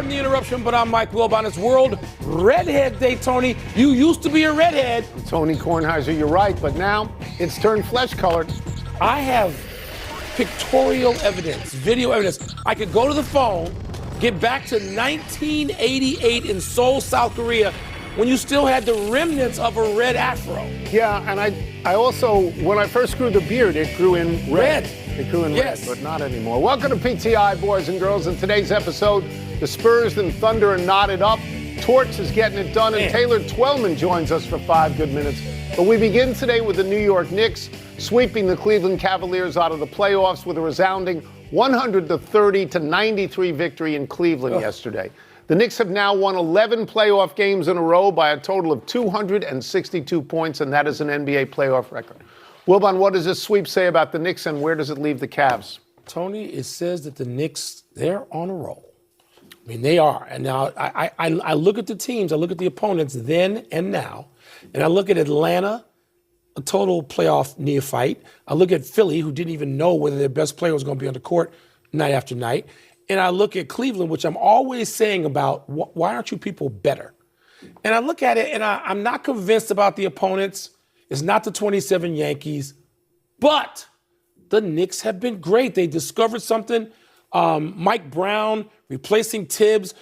Pardon the interruption, but I'm Mike Wilbon. It's World Redhead Day, Tony. You used to be a redhead. Tony Kornheiser, you're right, but now it's turned flesh-colored. I have pictorial evidence, video evidence. I could go to the phone, get back to 1988 in Seoul, South Korea, when you still had the remnants of a red afro. Yeah, and I also, when I first grew the beard, it grew in red. It grew in yes. red, but not anymore. Welcome to PTI, boys and girls. In today's episode, the Spurs and Thunder are knotted up. Torch is getting it done, and Taylor Twellman joins us for 5 good minutes. But we begin today with the New York Knicks sweeping the Cleveland Cavaliers out of the playoffs with a resounding 130-93 victory in Cleveland yesterday. The Knicks have now won 11 playoff games in a row by a total of 262 points, and that is an NBA playoff record. Wilbon, what does this sweep say about the Knicks, and where does it leave the Cavs? Tony, it says that the Knicks, they're on a roll. I mean, they are. And now I look at the teams, I look at the opponents then and now, and I look at Atlanta, a total playoff neophyte. I look at Philly, who didn't even know whether their best player was going to be on the court night after night. And I look at Cleveland, which I'm always saying about, why aren't you people better? And I look at it, and I'm not convinced about the opponents. It's not the 27 Yankees, but the Knicks have been great. They discovered something. Mike Brown replacing Tibbs.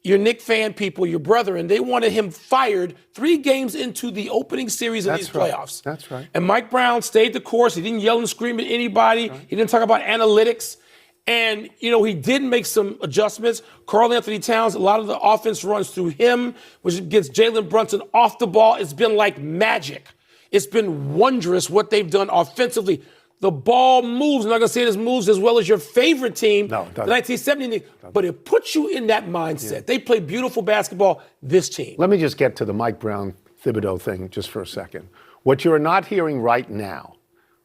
Your Knick fan people, your brother, and they wanted him fired 3 games into the opening series of these playoffs. That's right. And Mike Brown stayed the course. He didn't yell and scream at anybody. Right. He didn't talk about analytics. And, you know, he did make some adjustments. Karl Anthony Towns, a lot of the offense runs through him, which gets Jalen Brunson off the ball. It's been like magic. It's been wondrous what they've done offensively. The ball moves. I'm not going to say this moves as well as your favorite team, the 1970, but it puts you in that mindset. Yeah. They play beautiful basketball, this team. Let me just get to the Mike Brown-Thibodeau thing just for a second. What you're not hearing right now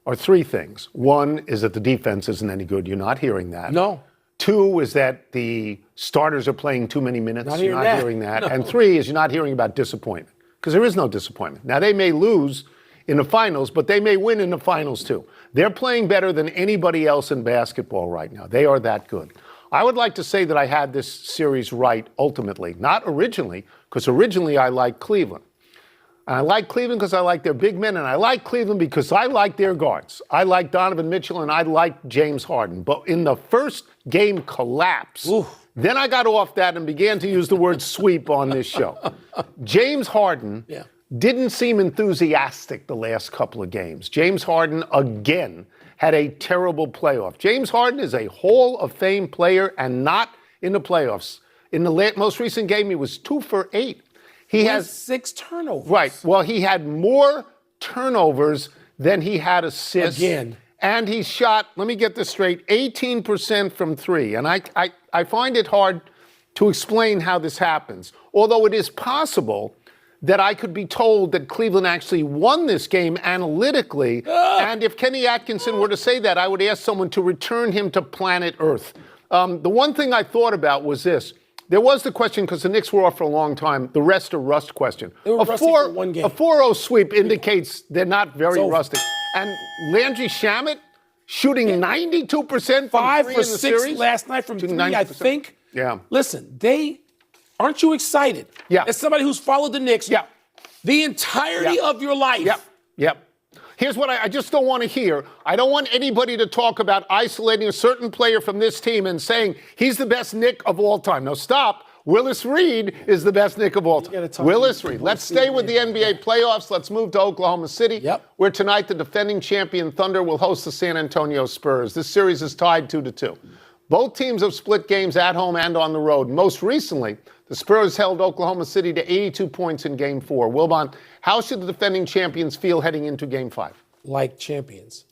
are 3 things. 1 is that the defense isn't any good. You're not hearing that. No. 2 is that the starters are playing too many minutes. You're not hearing that. No. And 3 is you're not hearing about disappointment, because there is no disappointment. Now, they may lose in the finals, but they may win in the finals too. They're playing better than anybody else in basketball right now. They are that good. I would like to say that I had this series right ultimately, not originally, because originally I liked Cleveland. And I like Cleveland because I like their big men, and I like Cleveland because I like their guards. I like Donovan Mitchell, and I like James Harden. But in the first game collapse, then I got off that and began to use the word sweep on this show. James Harden didn't seem enthusiastic the last couple of games. James Harden, again, had a terrible playoff. James Harden is a Hall of Fame player and not in the playoffs. In the most recent game, he was 2 for 8. He has 6 turnovers. Right. Well, he had more turnovers than he had assists. Again. And he shot, let me get this straight, 18% from 3. And I find it hard to explain how this happens. Although it is possible that I could be told that Cleveland actually won this game analytically. And if Kenny Atkinson were to say that, I would ask someone to return him to planet Earth. The one thing I thought about was this. There was the question, because the Knicks were off for a long time, the rest or rust question. They were rusty for one game. A 4-0 sweep indicates they're not very rustic. And Landry Shamet shooting 92% from 5 3 for in the 6 series last night from 3, 90%. I think. Yeah. Listen, aren't you excited? Yeah. As somebody who's followed the Knicks the entirety of your life. Yep. Here's what I just don't want to hear. I don't want anybody to talk about isolating a certain player from this team and saying he's the best Knick of all time. Now stop. Willis Reed is the best Knick of all time. Willis Reed. Let's stay with the NBA playoffs. Let's move to Oklahoma City, where tonight the defending champion Thunder will host the San Antonio Spurs. This series is tied 2-2. Both teams have split games at home and on the road. Most recently, the Spurs held Oklahoma City to 82 points in Game 4. Wilbon, how should the defending champions feel heading into Game 5? Like champions.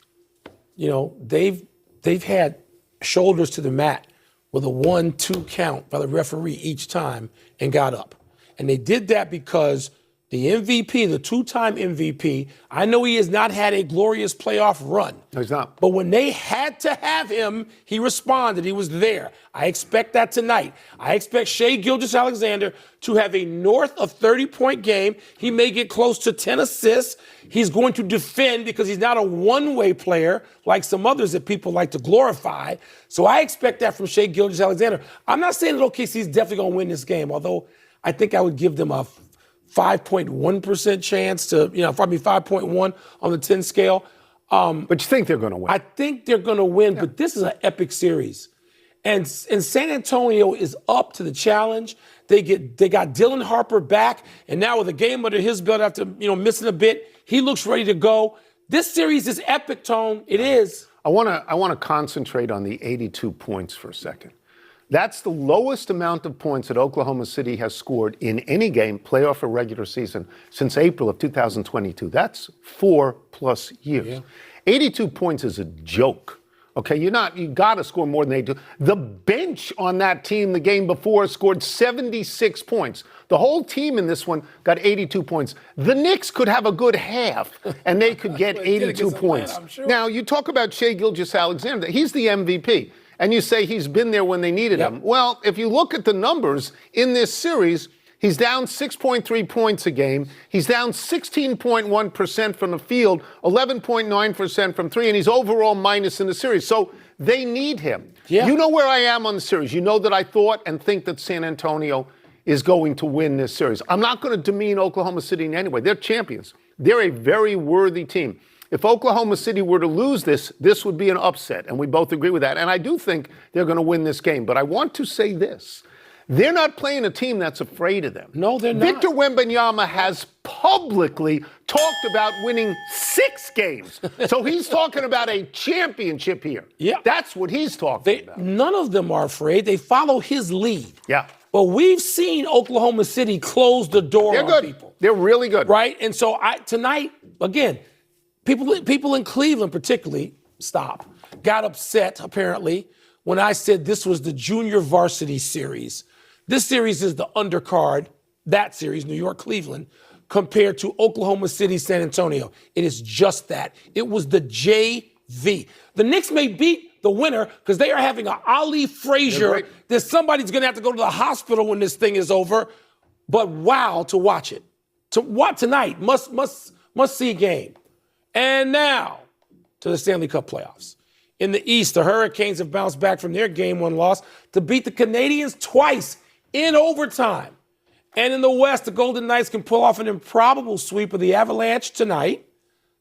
You know, they've had shoulders to the mat with a 1-2 count by the referee each time and got up. And they did that because the MVP, the two-time MVP, I know he has not had a glorious playoff run. No, he's not. But when they had to have him, he responded. He was there. I expect that tonight. I expect Shai Gilgeous-Alexander to have a north of 30-point game. He may get close to 10 assists. He's going to defend because he's not a one-way player like some others that people like to glorify. So I expect that from Shai Gilgeous-Alexander. I'm not saying that OKC is definitely going to win this game, although I think I would give them a 5.1% chance to, probably 5.1 on the 10 scale. But you think they're going to win? I think they're going to win, but this is an epic series. And San Antonio is up to the challenge. They got Dylan Harper back, and now with a game under his belt after, missing a bit, he looks ready to go. This series is epic, Tone. It is. I want to concentrate on the 82 points for a second. That's the lowest amount of points that Oklahoma City has scored in any game, playoff or regular season, since April of 2022. That's 4+ years. Yeah. 82 points is a joke. Okay, you got to score more than they do. The bench on that team the game before scored 76 points. The whole team in this one got 82 points. The Knicks could have a good half, and they could get 82 points. I'm sure. Now, you talk about Shai Gilgeous-Alexander. He's the MVP. And you say he's been there when they needed him. Well, if you look at the numbers in this series, he's down 6.3 points a game. He's down 16.1% from the field, 11.9% from three, and he's overall minus in the series. So they need him. Yeah. You know where I am on the series. You know that I thought and think that San Antonio is going to win this series. I'm not going to demean Oklahoma City in any way. They're champions. They're a very worthy team. If Oklahoma City were to lose this would be an upset, and we both agree with that. And I do think they're going to win this game. But I want to say this. They're not playing a team that's afraid of them. No, they're not. Victor Wembanyama has publicly talked about winning 6 games. So he's talking about a championship here. Yeah. That's what he's talking about. None of them are afraid. They follow his lead. Yeah. But we've seen Oklahoma City close the door on people. They're really good. Right? And so tonight, again, people in Cleveland particularly, got upset, apparently, when I said this was the junior varsity series. This series is the undercard, that series, New York, Cleveland, compared to Oklahoma City, San Antonio. It is just that. It was the JV. The Knicks may beat the winner because they are having an Ali Frazier that somebody's going to have to go to the hospital when this thing is over. But wow, to watch it. To watch tonight, must see game. And now to the Stanley Cup playoffs. In the East, the Hurricanes have bounced back from their Game 1 loss to beat the Canadiens twice in overtime. And in the West, the Golden Knights can pull off an improbable sweep of the Avalanche tonight.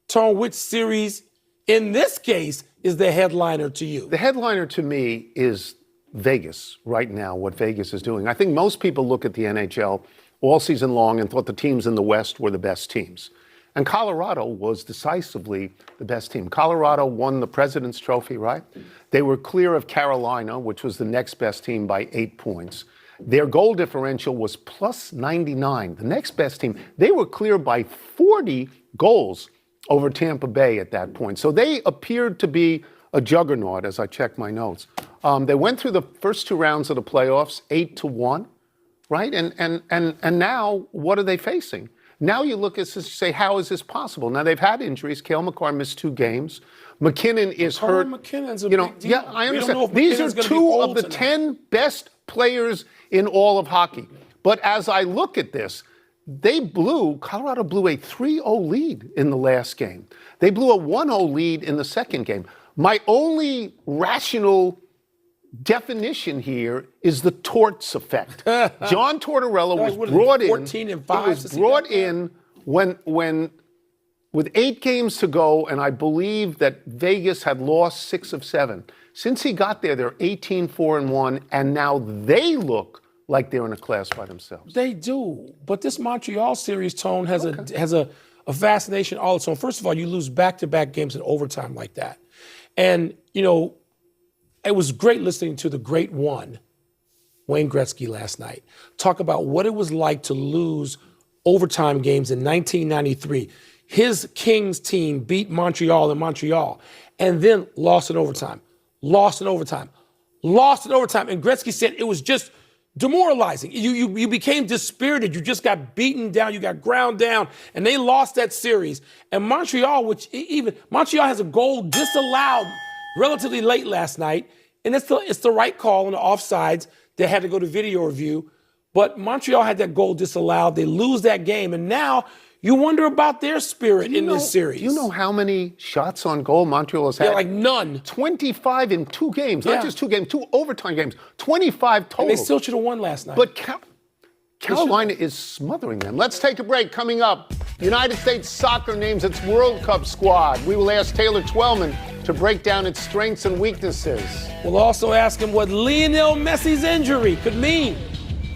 Tone, which series in this case is the headliner to you? The headliner to me is Vegas right now, what Vegas is doing. I think most people look at the NHL all season long and thought the teams in the West were the best teams. And Colorado was decisively the best team. Colorado won the President's Trophy, right? They were clear of Carolina, which was the next best team, by 8 points. Their goal differential was plus 99, the next best team. They were clear by 40 goals over Tampa Bay at that point. So they appeared to be a juggernaut, as I checked my notes. They went through the first 2 rounds of the playoffs, 8-1, right? And now, what are they facing? Now you look at this and say, how is this possible? Now they've had injuries. Cale Makar missed 2 games. McKinnon is hurt. McKinnon's a big deal. Yeah, I understand. These are 2 of the 10 best players in all of hockey. But as I look at this, Colorado blew a 3-0 lead in the last game. They blew a 1-0 lead in the second game. My only rational definition here is the Torts effect. John Tortorella was brought in. 14 and 5. He was brought in when with 8 games to go, and I believe that Vegas had lost 6 of 7. Since he got there, they're 18-4-1, and now they look like they're in a class by themselves. They do, but this Montreal series, Tone, has a fascination all its own. First of all, you lose back-to-back games in overtime like that, and it was great listening to the great one, Wayne Gretzky, last night, talk about what it was like to lose overtime games in 1993. His Kings team beat Montreal in Montreal and then lost in overtime. And Gretzky said it was just demoralizing. You became dispirited. You just got beaten down. You got ground down, and they lost that series. And Montreal, Montreal has a goal disallowed relatively late last night, and it's the right call on the offsides. They had to go to video review, but Montreal had that goal disallowed. They lose that game, and now you wonder about their spirit in this series. Do you know how many shots on goal Montreal has had? Yeah, like none. 25 in 2 games. Not just 2 games, 2 overtime games. 25 total. And they still should have won last night. But Carolina is smothering them. Let's take a break. Coming up, United States Soccer names its World Cup squad. We will ask Taylor Twellman to break down its strengths and weaknesses. We'll also ask him what Lionel Messi's injury could mean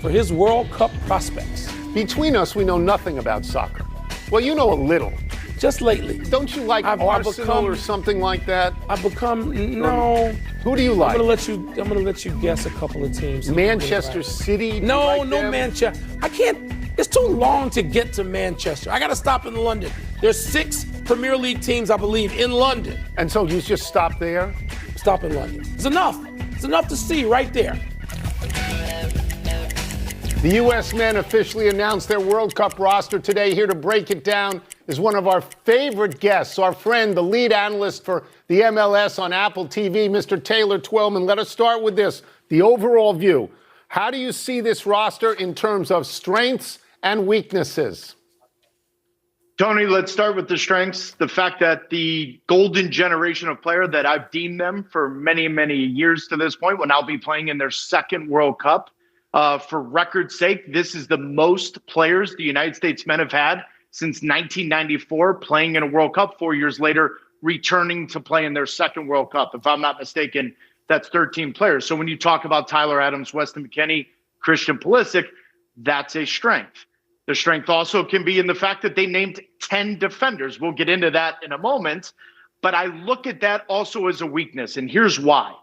for his World Cup prospects. Between us, we know nothing about soccer. Well, you know a little. Just lately. Don't you like Arsenal or something like that? I've become, no. Who do you like? I'm gonna let you guess a couple of teams. Manchester City? No, Manchester. I can't. It's too long to get to Manchester. I got to stop in London. There's 6 Premier League teams, I believe, in London. And so you just stop there? Stop in London. It's enough. It's enough to see right there. The U.S. men officially announced their World Cup roster today. Here to break it down is one of our favorite guests, our friend, the lead analyst for the MLS on Apple TV, Mr. Taylor Twellman. Let us start with this, the overall view. How do you see this roster in terms of strengths and weaknesses? Tony, let's start with the strengths. The fact that the golden generation of player that I've deemed them for many, many years to this point will now be playing in their second World Cup. For record's sake, this is the most players the United States men have had since 1994 playing in a World Cup, 4 years later, returning to play in their second World Cup. If I'm not mistaken, that's 13 players. So when you talk about Tyler Adams, Weston McKennie, Christian Pulisic, that's a strength. The strength also can be in the fact that they named 10 defenders. We'll get into that in a moment. But I look at that also as a weakness, and here's why.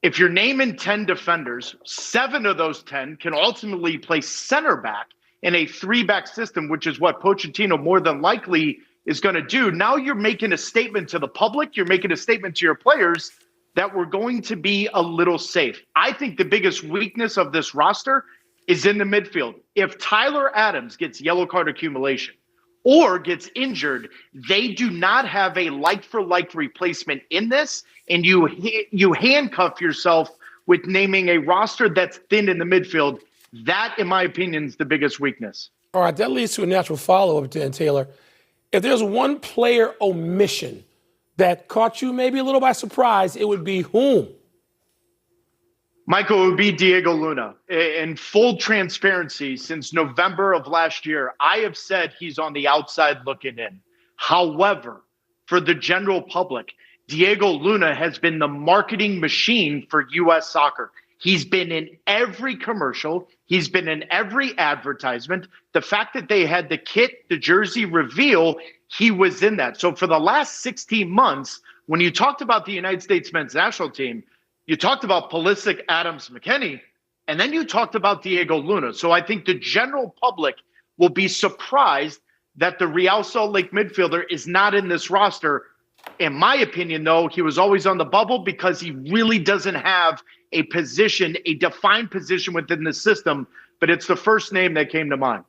If you're naming 10 defenders, 7 of those 10 can ultimately play center back in a 3-back system, which is what Pochettino more than likely is going to do. Now you're making a statement to the public. You're making a statement to your players that we're going to be a little safe. I think the biggest weakness of this roster is in the midfield. If Tyler Adams gets yellow card accumulation or gets injured, they do not have a like-for-like replacement in this, and you handcuff yourself with naming a roster that's thin in the midfield. That, in my opinion, is the biggest weakness. All right, that leads to a natural follow-up then, Taylor. If there's one player omission that caught you maybe a little by surprise, it would be whom? Michael, it would be Diego Luna. In full transparency, since November of last year, I have said he's on the outside looking in. However, for the general public, Diego Luna has been the marketing machine for U.S. soccer. He's been in every commercial. He's been in every advertisement. The fact that they had the kit, the jersey reveal, he was in that. So for the last 16 months, when you talked about the United States men's national team, you talked about Pulisic, Adams, McKennie, and then you talked about Diego Luna. So I think the general public will be surprised that the Real Salt Lake midfielder is not in this roster. In my opinion, though, he was always on the bubble because he really doesn't have a position, a defined position within the system, but it's the first name that came to mind.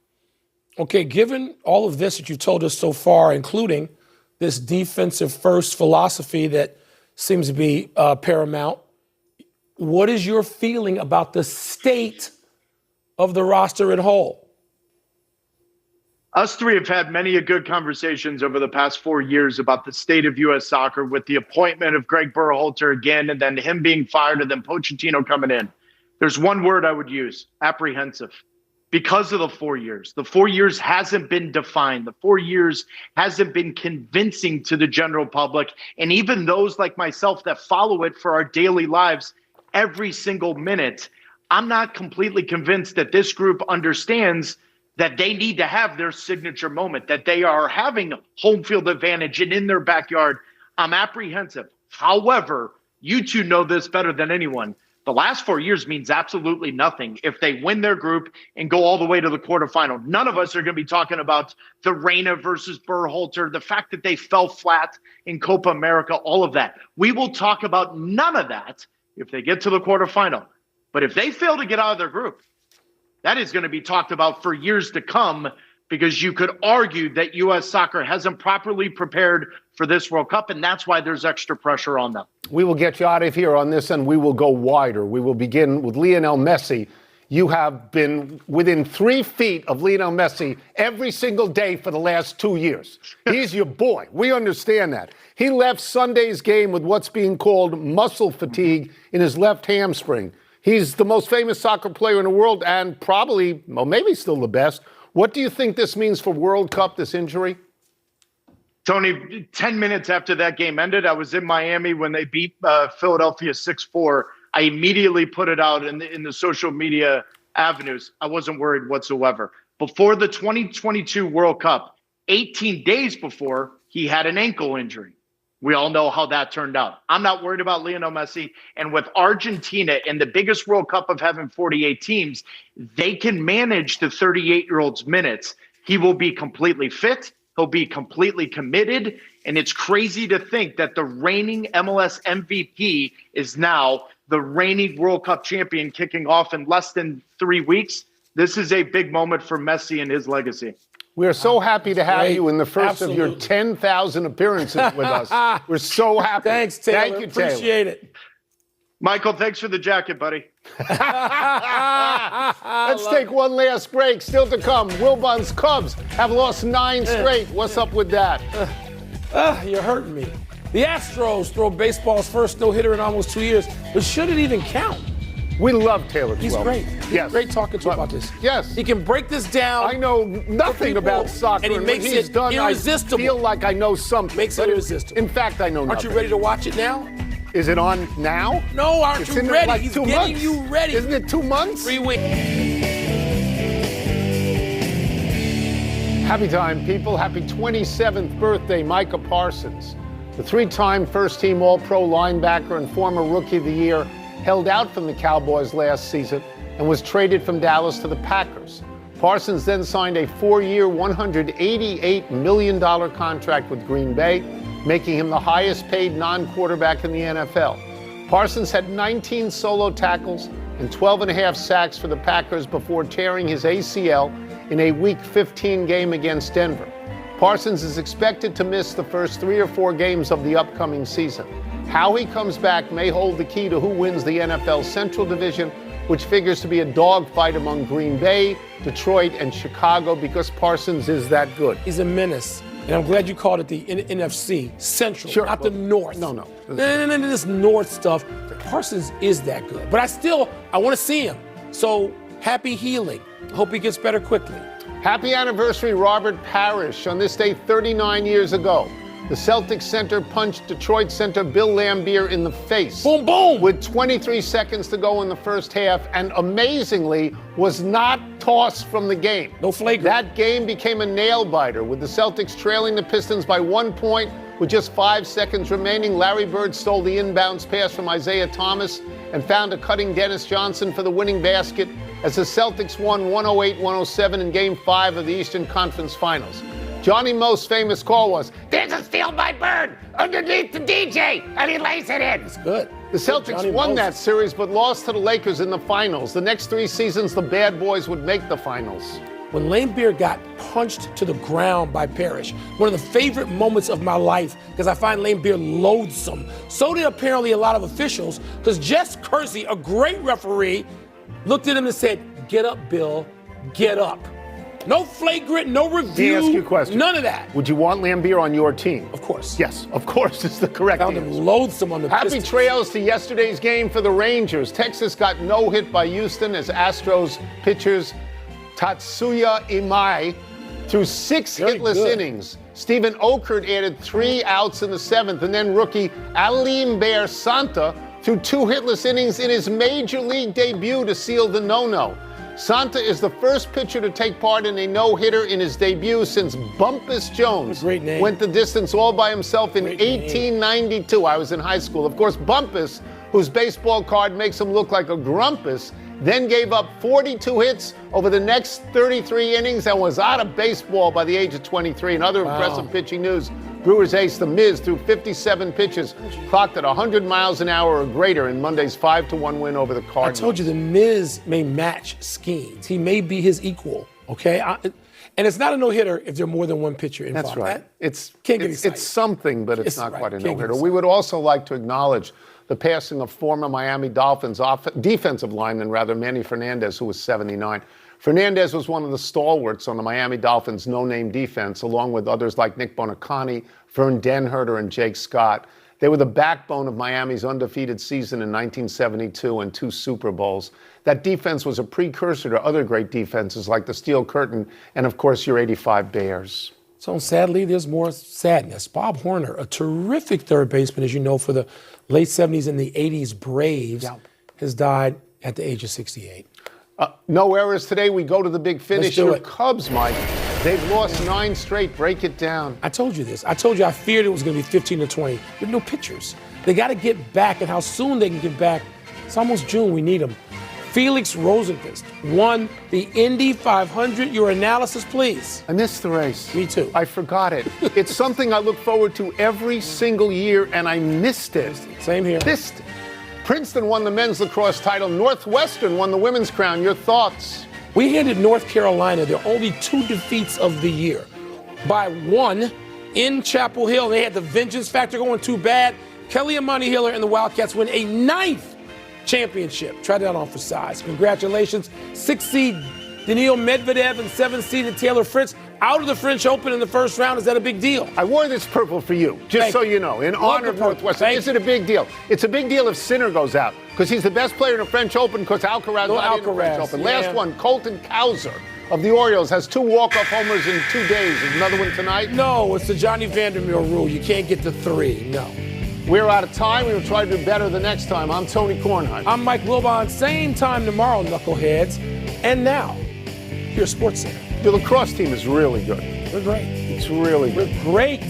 Okay, given all of this that you told us so far, including this defensive first philosophy that seems to be paramount, what is your feeling about the state of the roster in whole? Us three have had many a good conversations over the past 4 years about the state of U.S. soccer with the appointment of Greg Berhalter again, and then him being fired, and then Pochettino coming in. There's one word I would use: apprehensive. Because of the 4 years. The 4 years hasn't been defined. The 4 years hasn't been convincing to the general public. And even those like myself that follow it for our daily lives every single minute, I'm not completely convinced that this group understands that they need to have their signature moment, that they are having home field advantage and in their backyard. I'm apprehensive. However, you two know this better than anyone. The last 4 years means absolutely nothing if they win their group and go all the way to the quarterfinal. None of us are going to be talking about the Reina versus Berhalter, the fact that they fell flat in Copa America, all of that. We will talk about none of that if they get to the quarterfinal. But if they fail to get out of their group, that is going to be talked about for years to come, because you could argue that U.S. soccer hasn't properly prepared for this World Cup, and that's why there's extra pressure on them. We will get you out of here on this, and we will go wider. We will begin with Lionel Messi. You have been within 3 feet of Lionel Messi every single day for the last 2 years. He's your boy. We understand that. He left Sunday's game with what's being called muscle fatigue in his left hamstring. He's the most famous soccer player in the world and probably, well, maybe still the best. What do you think this means for World Cup, this injury? Tony, 10 minutes after that game ended, I was in Miami when they beat Philadelphia 6-4. I immediately put it out in the social media avenues. I wasn't worried whatsoever. Before the 2022 World Cup, 18 days before, he had an ankle injury. We all know how that turned out. I'm not worried about Lionel Messi. And with Argentina in the biggest World Cup of having 48 teams, they can manage the 38-year-old's minutes. He will be completely fit. He'll be completely committed. And it's crazy to think that the reigning MLS MVP is now the reigning World Cup champion, kicking off in less than 3 weeks. This is a big moment for Messi and his legacy. We are so happy to have great. you in the first Absolutely. of your 10,000 appearances with us. We're so happy. Thanks, Taylor. Thank you, Taylor. Appreciate it. Michael, thanks for the jacket, buddy. Let's take one last break. Still to come, Wilbon's Cubs have lost 9 straight. What's up with that? You're hurting me. The Astros throw baseball's first no-hitter in almost 2 years, but should it even count? We love Taylor. He's great. Yes. Great talking to him about this. Yes. He can break this down. I know nothing people, about soccer, and he makes what he's it done, irresistible. I feel like I know something. Makes it irresistible. In fact, I know nothing. Aren't you ready to watch it now? Is it on now? No, aren't It's you in ready? like He's 2 getting months. you ready. Isn't it 2 months? 3 weeks. Happy time, people. Happy 27th birthday, Micah Parsons. The 3-time first-team All-Pro linebacker and former Rookie of the Year held out from the Cowboys last season and was traded from Dallas to the Packers. Parsons then signed a 4-year, $188 million contract with Green Bay, making him the highest-paid non-quarterback in the NFL. Parsons had 19 solo tackles and 12.5 sacks for the Packers before tearing his ACL in a Week 15 game against Denver. Parsons is expected to miss the first 3 or 4 games of the upcoming season. How he comes back may hold the key to who wins the NFL Central Division, which figures to be a dogfight among Green Bay, Detroit, and Chicago, because Parsons is that good. He's a menace. And I'm glad you called it the NFC Central, Sure. not the North. No. This North stuff. Parsons is that good. But I want to see him. So happy healing. I hope he gets better quickly. Happy anniversary, Robert Parrish. On this day 39 years ago, the Celtics center punched Detroit center Bill Laimbeer in the face. Boom, boom. With 23 seconds to go in the first half, and amazingly was not tossed from the game. No flagrant. That game became a nail-biter, with the Celtics trailing the Pistons by 1 point with just 5 seconds remaining. Larry Bird stole the inbounds pass from Isaiah Thomas and found a cutting Dennis Johnson for the winning basket as the Celtics won 108-107 in Game 5 of the Eastern Conference Finals. Johnny Moe's famous call was, "There's a steal by Bird underneath the DJ, and he lays it in." It's good. The Celtics won that series, but lost to the Lakers in the finals. The next 3 seasons, the bad boys would make the finals. When Laimbeer got punched to the ground by Parrish, one of the favorite moments of my life, because I find Laimbeer loathsome. So did apparently a lot of officials, because Jess Kersey, a great referee, looked at him and said, "Get up, Bill, get up." No flagrant, no review. Let me ask you a question. None of that. Would you want Laimbeer on your team? Of course. Yes, of course is the correct Found answer. him loathsome on the Happy Pistons. trails to yesterday's game for the Rangers. Texas got no hit by Houston as Astros pitchers Tatsuya Imai threw 6 Very hitless good. innings. Stephen Okert added 3 outs in the 7th, and then rookie Alim Bear Santa threw 2 hitless innings in his major league debut to seal the no-no. Santa is the first pitcher to take part in a no-hitter in his debut since Bumpus Jones Great name. went the distance all by himself in Great name. 1892. I was in high school. Of course, Bumpus, whose baseball card makes him look like a grumpus, then gave up 42 hits over the next 33 innings and was out of baseball by the age of 23. And other impressive pitching news, Brewers ace The Miz threw 57 pitches, clocked at 100 miles an hour or greater in Monday's 5-1 win over the Cardinals. I told you, The Miz may match Skeens. He may be his equal, okay? And it's not a no-hitter if there's more than one pitcher involved. That's right. It's something, but it's not quite a no-hitter. We would also like to acknowledge the passing of former Miami Dolphins defensive lineman, Manny Fernandez, who was 79. Fernandez was one of the stalwarts on the Miami Dolphins' no-name defense, along with others like Nick Bonacani, Vern Denherter, and Jake Scott. They were the backbone of Miami's undefeated season in 1972 and 2 Super Bowls. That defense was a precursor to other great defenses like the Steel Curtain and, of course, your '85 Bears. So sadly, there's more sadness. Bob Horner, a terrific third baseman, as you know, for the late 70s and the 80s Braves, has died at the age of 68. No errors today. We go to the big finish. Your Cubs, Mike. They've lost 9 straight. Break it down. I told you this. I told you I feared it was going to be 15-20. There's no pitchers. They got to get back, and how soon they can get back. It's almost June. We need them. Felix Rosenqvist won the Indy 500. Your analysis, please. I missed the race. Me too. I forgot it. It's something I look forward to every single year, and I missed it. Same here. Missed it. Princeton won the men's lacrosse title. Northwestern won the women's crown. Your thoughts? We handed North Carolina their only 2 defeats of the year by 1 in Chapel Hill. They had the vengeance factor going too bad. Kelly Amani Hiller and the Wildcats win a 9th championship. Try that on for size. Congratulations. 6 seed Daniil Medvedev and 7 seeded Taylor Fritz out of the French Open in the first round. Is that a big deal? I wore this purple for you, just so you know, in honor of Northwestern. Is it a big deal? It's a big deal if Sinner goes out, because he's the best player in the French Open, because Alcaraz not in the French Open. Yeah. Last one, Colton Cowser of the Orioles has 2 walk-off homers in 2 days. Is another one tonight? No, it's the Johnny Vandermeer rule. You can't get to 3. No. We're out of time. We will try to do better the next time. I'm Tony Kornheiser. I'm Mike Wilbon. Same time tomorrow, knuckleheads. And now, your Sports Center. The lacrosse team is really good. We're great. It's really good. We're great.